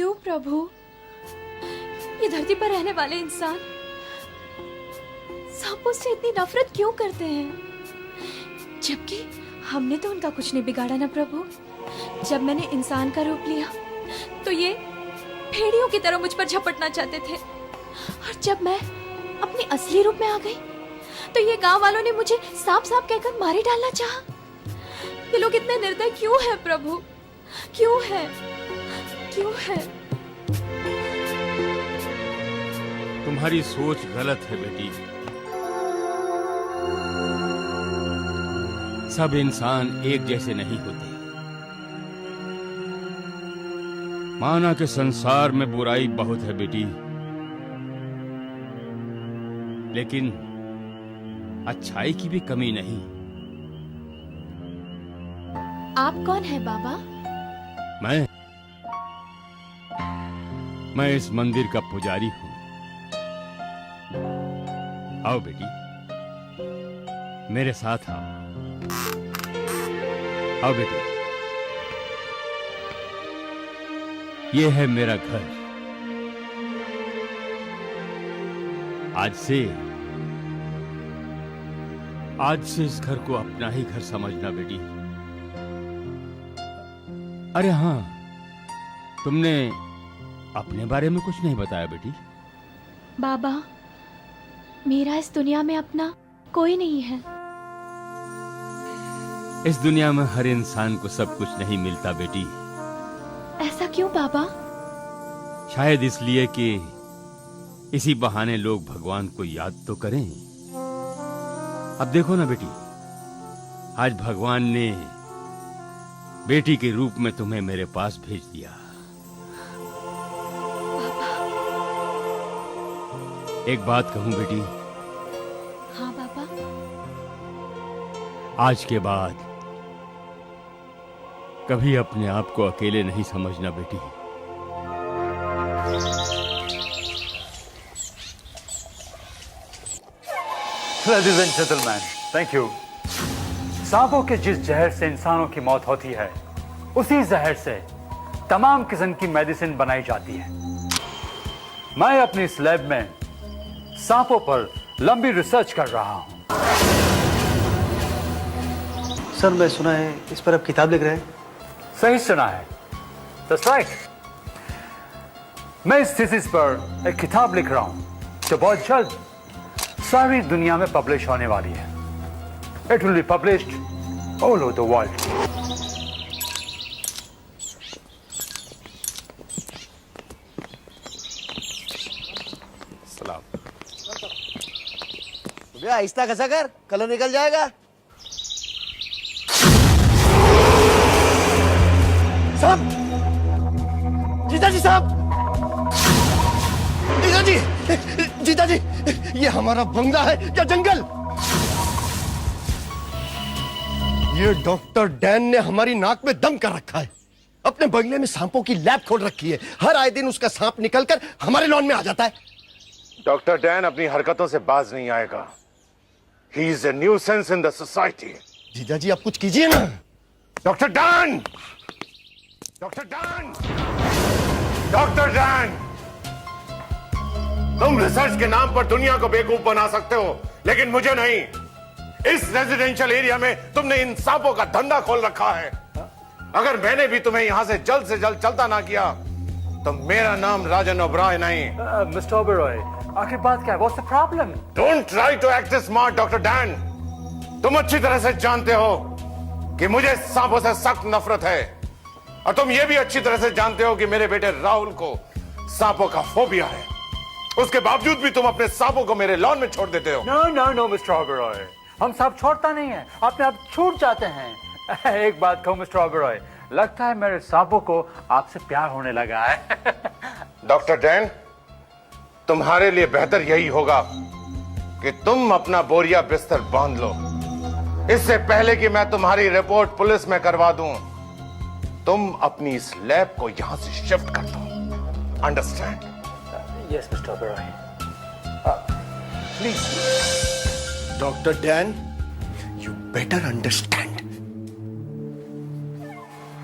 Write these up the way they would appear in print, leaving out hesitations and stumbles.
क्यों प्रभु? ये धरती पर रहने वाले इंसान सांपों से इतनी नफरत क्यों करते हैं? जबकि हमने तो उनका कुछ नहीं बिगाड़ा ना प्रभु। जब मैंने इंसान का रूप लिया तो ये भेड़ियों की तरह मुझ पर झपटना चाहते थे, और जब मैं अपने असली रूप में आ गई तो ये गांव वालों ने मुझे सांप सांप कहकर मारे डालना चाहा। ये लोग इतने निर्दय क्यों हैं प्रभु? क्यों है? क्यों है? तुम्हारी सोच गलत है बेटी। सब इंसान एक जैसे नहीं होते। माना कि संसार में बुराई बहुत है बेटी, लेकिन अच्छाई की भी कमी नहीं। आप कौन है बाबा? मैं इस मंदिर का पुजारी हूं। आओ बेटी, मेरे साथ आओ। आओ बेटी, ये है मेरा घर। आज से इस घर को अपना ही घर समझना बेटी। अरे हाँ, तुमने अपने बारे में कुछ नहीं बताया बेटी। बाबा, मेरा इस दुनिया में अपना कोई नहीं है। इस दुनिया में हर इंसान को सब कुछ नहीं मिलता बेटी। ऐसा क्यों बाबा? शायद इसलिए कि इसी बहाने लोग भगवान को याद तो करें। अब देखो ना बेटी, आज भगवान ने बेटी के रूप में तुम्हें मेरे पास भेज दिया। एक बात कहूं बेटी? हाँ बाबा। आज के बाद कभी अपने आप को अकेले नहीं समझना बेटी। Ladies and gentlemen, thank you. सांपों के जिस जहर से इंसानों की मौत होती है, उसी जहर से तमाम किस्म की मेडिसिन बनाई जाती है। मैं अपनी इस लैब में सांपों पर लंबी रिसर्च कर रहा हूं। सर, मैं सुना है इस पर आप किताब लिख रहे हैं। सही सुना है। That's right. मैं इस थीसिस पर एक किताब लिख रहा हूं जो बहुत जल्द सारी दुनिया में पब्लिश होने वाली है। It will be published all over the world. सलाम। भैया आहिस्ता खसा कर, कलर निकल जाएगा। साहब, जीता जी साहब, जीता जी, जीता जी, ये हमारा बंगला है या जंगल? ये डॉक्टर डैन ने हमारी नाक में दम कर रखा है। अपने बंगले में सांपों की लैब खोल रखी है। हर आए दिन उसका सांप निकलकर हमारे लॉन में आ जाता है। डॉक्टर डैन अपनी हरकतों से बाज नहीं आएगा। He is a nuisance in the society. जीजा जी, आप कुछ कीजिए ना। Doctor Dan! Doctor Dan! Doctor Dan! तुम रिसर्च के नाम पर दुनिया को बेवकूफ बना सकते हो, लेकिन मुझे नहीं। इस रेजिडेंशियल एरिया में तुमने इन सांपों का धंधा खोल रखा है। अगर मैंने भी तुम्हें यहां से जल्द चलता ना किया तो मेरा नाम राजन ओबरॉय नहीं। मिस्टर ओबरॉय, आखिर बात क्या है? What's the problem? Don't try to act smart, doctor Dan. तुम अच्छी तरह से जानते हो कि मुझे सांपों से सख्त नफरत है, और तुम ये भी अच्छी तरह से जानते हो कि मेरे बेटे राहुल को सांपों का फोबिया है। उसके बावजूद भी तुम अपने सांपों को मेरे लॉन में छोड़ देते हो। No, मिस्टर ओबरॉय, हम सांप छोड़ता नहीं है, अपने आप छूट जाते हैं। एक बात कहूं मिस्टर ओबरॉय, लगता है मेरे सांपों को आपसे प्यार होने लगा है। डॉक्टर डैन, तुम्हारे लिए बेहतर यही होगा कि तुम अपना बोरिया बिस्तर बांध लो, इससे पहले कि मैं तुम्हारी रिपोर्ट पुलिस में करवा दूं। तुम अपनी इस लैब को यहां से शिफ्ट कर दो। Understand? Yes mister Oberoi, please. Doctor Dan, you better understand.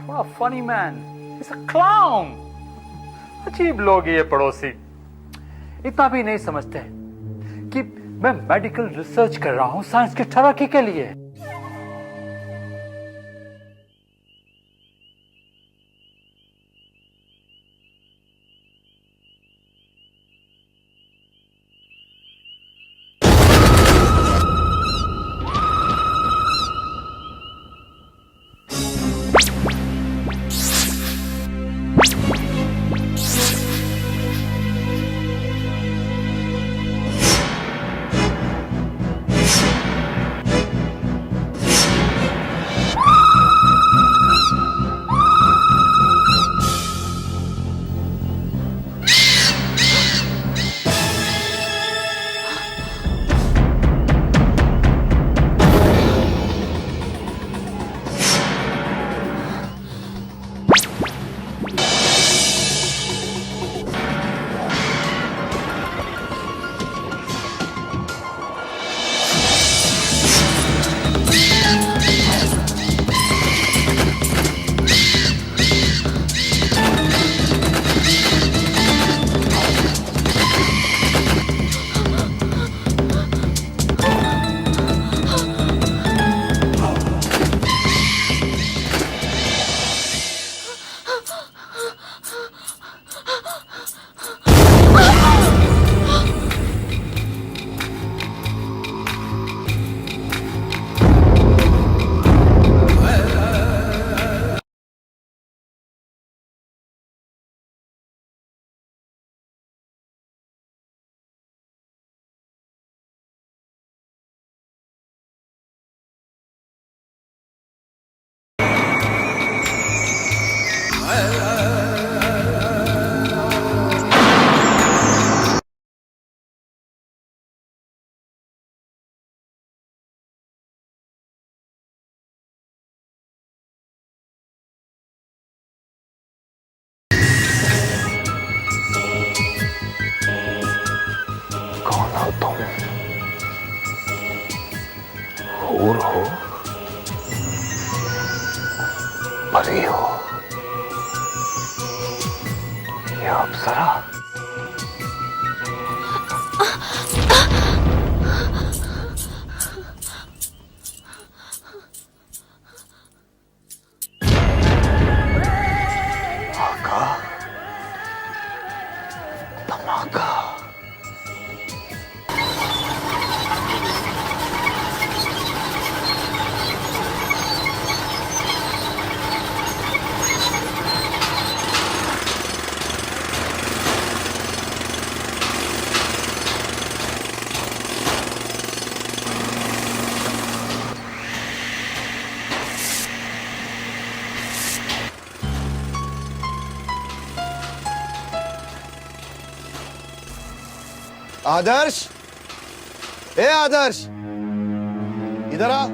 What a funny man. He's a clown. अजीब लोग ये पड़ोसी, इतना भी नहीं समझते कि मैं मेडिकल रिसर्च कर रहा हूं साइंस की तरक्की के लिए। कौन हो तुम? हूर हो, परी हो या अप्सरा? आका, धमाका। आदर्श, ए आदर्श, इधर आ।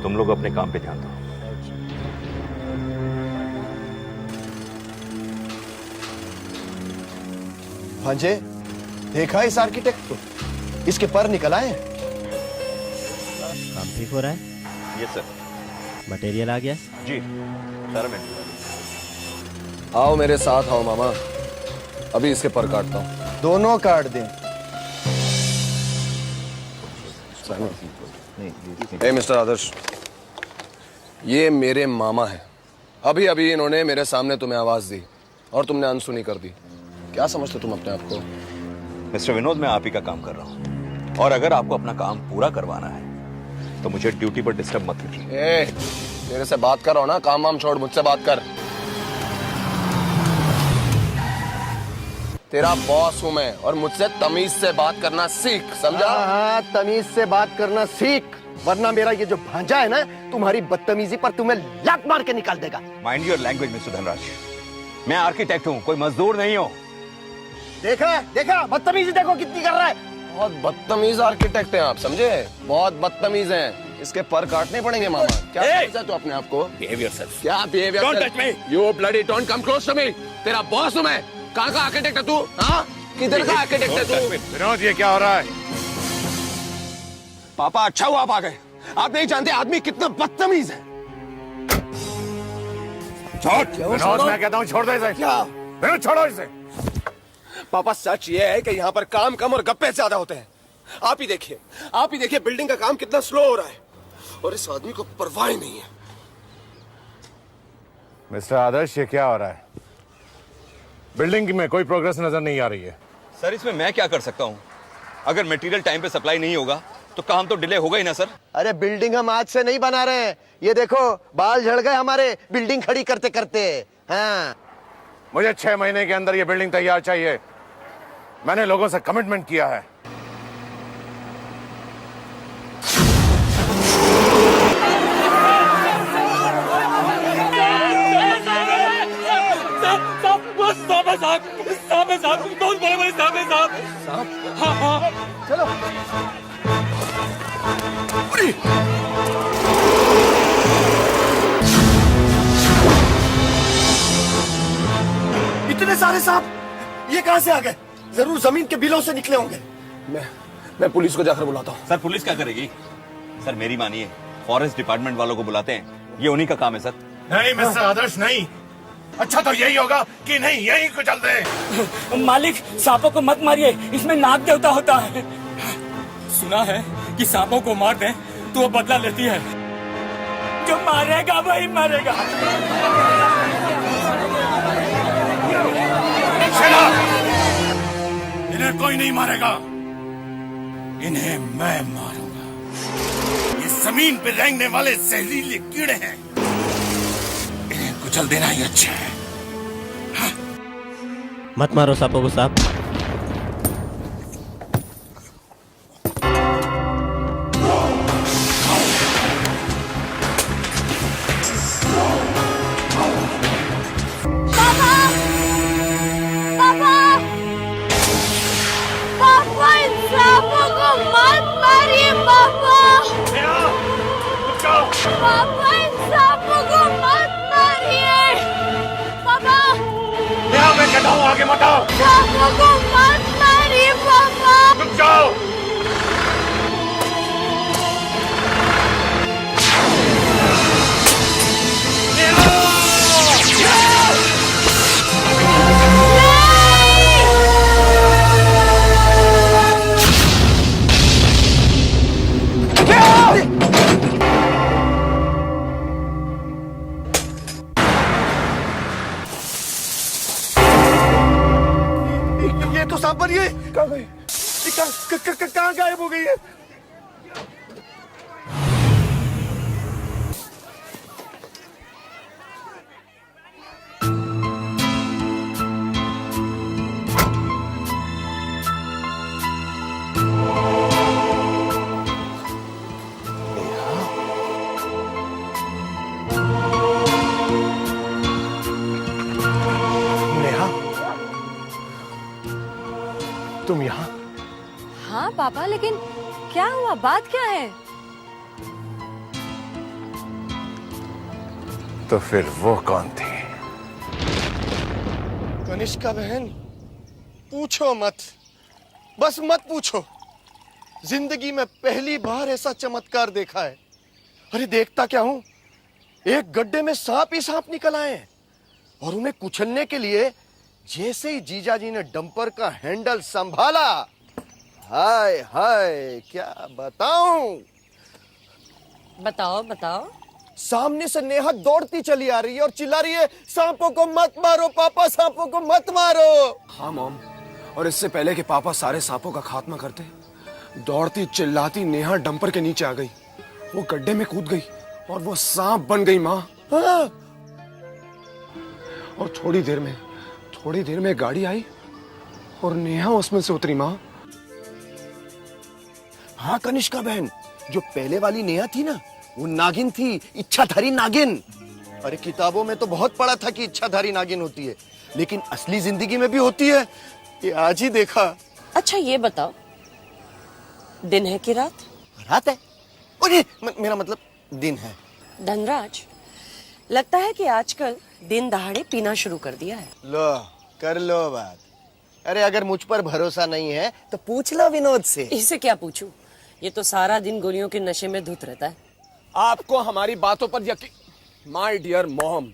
तुम लोग अपने काम पे ध्यान दो। भांजे, देखा इस आर्किटेक्ट को? इसके पर निकल आए। काम ठीक हो रहा है? Yes sir. मटेरियल आ गया? जी सारा मिनट। आओ मेरे साथ आओ मामा, अभी इसके पर काटता हूं। दोनों काट दें। ए मिस्टर आदर्श, ये मेरे मामा हैं। अभी अभी इन्होंने मेरे सामने तुम्हें आवाज दी और तुमने अनसुनी कर दी। क्या समझते तुम अपने आप को? मिस्टर विनोद, मैं आप ही का काम कर रहा हूँ और अगर आपको अपना काम पूरा करवाना है तो मुझे ड्यूटी पर डिस्टर्ब मत कीजिए। ए, मेरे से बात करो ना, काम वाम छोड़, मुझसे बात कर। तेरा बॉस हूं मैं और मुझसे तमीज से बात करना सीख, समझा? हाँ, तमीज से बात करना सीख, वरना मेरा ये जो भांजा है ना, तुम्हारी बदतमीजी पर तुम्हें लात मार के निकाल देगा। Mind your language mister Dhanraj, मैं आर्किटेक्ट हूँ, कोई मजदूर नहीं हूँ। देखा देखा, बदतमीजी देखो कितनी कर रहा है। बहुत बदतमीज आर्किटेक्ट हैं आप, समझे? बहुत बदतमीज हैं। इसके पर काटने पड़ेंगे मामा। क्या समझा तू अपने आप को? Behave yourself. क्या behaviour? Don't touch me. You bloody don't come close to me. तेरा बॉस हूं मैं। कहाँ का आर्किटेक्ट है तू? हाँ? किधर का आर्किटेक्ट है तू? विनोद, ये क्या हो रहा है? पापा, अच्छा हुआ आप आ गए। आप नहीं जानते आदमी कितना बदतमीज है। विनोद, मैं कहता हूँ छोड़ दे इसे। क्या? विनोद, छोड़ो इसे। पापा सच ये है कि यहाँ पर काम कम और गप्पे ज्यादा होते हैं। आप ही देखिए बिल्डिंग का काम कितना स्लो हो रहा है और इस आदमी को परवाह ही नहीं है। मिस्टर आदर्श, ये क्या हो रहा है? बिल्डिंग में कोई प्रोग्रेस नजर नहीं आ रही है। सर इसमें मैं क्या कर सकता हूँ? अगर मटेरियल टाइम पे सप्लाई नहीं होगा तो काम तो डिले होगा ही ना सर। अरे बिल्डिंग हम आज से नहीं बना रहे हैं, ये देखो बाल झड़ गए हमारे बिल्डिंग खड़ी करते करते। हाँ, मुझे 6 महीने के अंदर ये बिल्डिंग तैयार चाहिए। मैंने लोगों से कमिटमेंट किया है। इतने सारे सांप ये कहां से आ गए? जरूर जमीन के बिलों से निकले होंगे। मैं पुलिस को जाकर बुलाता हूँ। सर पुलिस क्या करेगी? सर मेरी मानिए, फॉरेस्ट डिपार्टमेंट वालों को बुलाते हैं, ये उन्हीं का काम है सर। नहीं मिस्टर आदर्श, नहीं। अच्छा तो यही होगा कि नहीं यही कुचल दे। मालिक, सांपों को मत मारिए, इसमें नाग देवता होता है। सुना है कि सांपों को मार दें तो वो बदला लेती है। जो मारेगा वही मरेगा। इन्हें कोई नहीं मारेगा, इन्हें मैं मारूंगा। ये जमीन पे रेंगने वाले जहरीले कीड़े हैं, इन्हें कुचल देना ही अच्छा है। मत मारो सांपों को साहब। मैं कहता हूँ आगे मत आओ। सांपों को मत मारिए पापा। रुक जाओ। ये तो सांप बनी है। कहाँ गई? कहाँ गायब हो गई है? नेहा, तुम यहाँ? हाँ पापा, लेकिन क्या हुआ? बात क्या है? तो फिर वो कौन थी? कनिष्का बहन, पूछो मत, बस मत पूछो। जिंदगी में पहली बार ऐसा चमत्कार देखा है। अरे देखता क्या हूं, एक गड्ढे में सांप ही सांप निकल आए हैं और उन्हें कुचलने के लिए जैसे ही जीजाजी ने डंपर का हैंडल संभाला, हाय हाय क्या बताऊं। बताओ बताओ। सामने से नेहा दौड़ती चली आ रही है और चिल्ला रही है, सांपों को मत मारो पापा, सांपों को मत मारो। हाँ मॉम, और इससे पहले कि पापा सारे सांपों का खात्मा करते, दौड़ती चिल्लाती नेहा डंपर के नीचे आ गई। वो गड्ढे में कूद गई और वो सांप बन गई माँ। हाँ। और थोड़ी देर में गाड़ी आई और नेहा उसमें से उतरी माँ। हाँ कनिष्का बहन, जो पहले वाली नेहा थी ना, वो नागिन थी, इच्छाधारी नागिन। अरे किताबों में तो बहुत पढ़ा था कि इच्छाधारी नागिन होती है, लेकिन असली जिंदगी में भी होती है, ये आज ही देखा। अच्छा ये बताओ, दिन है कि रात? रात है। अरे मेरा मतलब दिन है। धनराज, लगता है कि आजकल दिन दहाड़े पीना शुरू कर दिया है। लो कर लो बात। अरे अगर मुझ पर भरोसा नहीं है तो पूछ लो विनोद से। इससे क्या पूछूं? ये तो सारा दिन गोलियों के नशे में धुत रहता है। आपको हमारी बातों पर यकीन? माय डियर मॉम,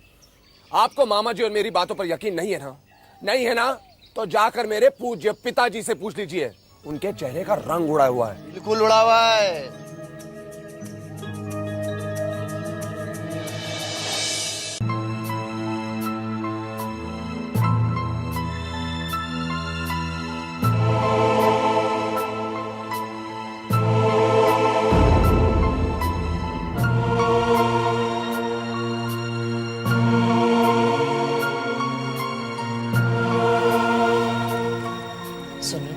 आपको मामा जी और मेरी बातों पर यकीन नहीं है ना? नहीं है ना? तो जाकर मेरे पूज्य पिताजी से पूछ लीजिए, उनके चेहरे का रंग उड़ा हुआ है। बिल्कुल उड़ा हुआ है। सुनिए,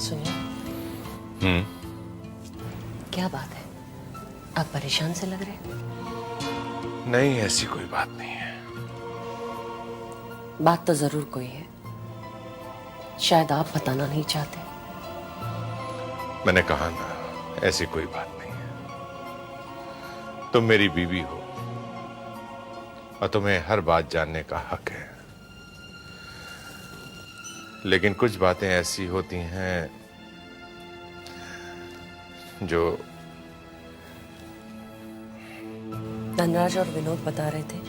सुनिए, क्या बात है? आप परेशान से लग रहे हैं। नहीं, ऐसी कोई बात नहीं है। बात तो जरूर कोई है, शायद आप बताना नहीं चाहते। मैंने कहा ना, ऐसी कोई बात नहीं है। तुम मेरी बीवी हो और तुम्हें हर बात जानने का हक है, लेकिन कुछ बातें ऐसी होती हैं जो धनराज और विनोद बता रहे थे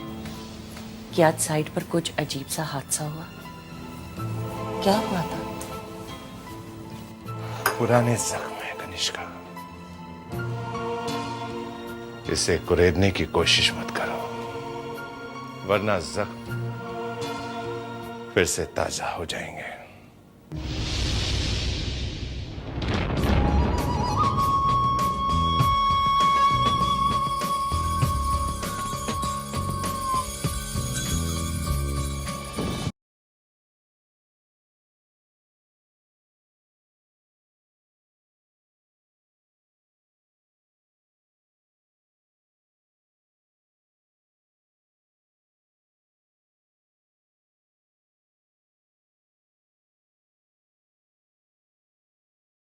कि आज साइट पर कुछ अजीब सा हादसा हुआ। क्या हुआ था? पुराने जख्म है कनिष्का, इसे कुरेदने की कोशिश मत करो, वरना जख्म फिर से ताजा हो जाएंगे।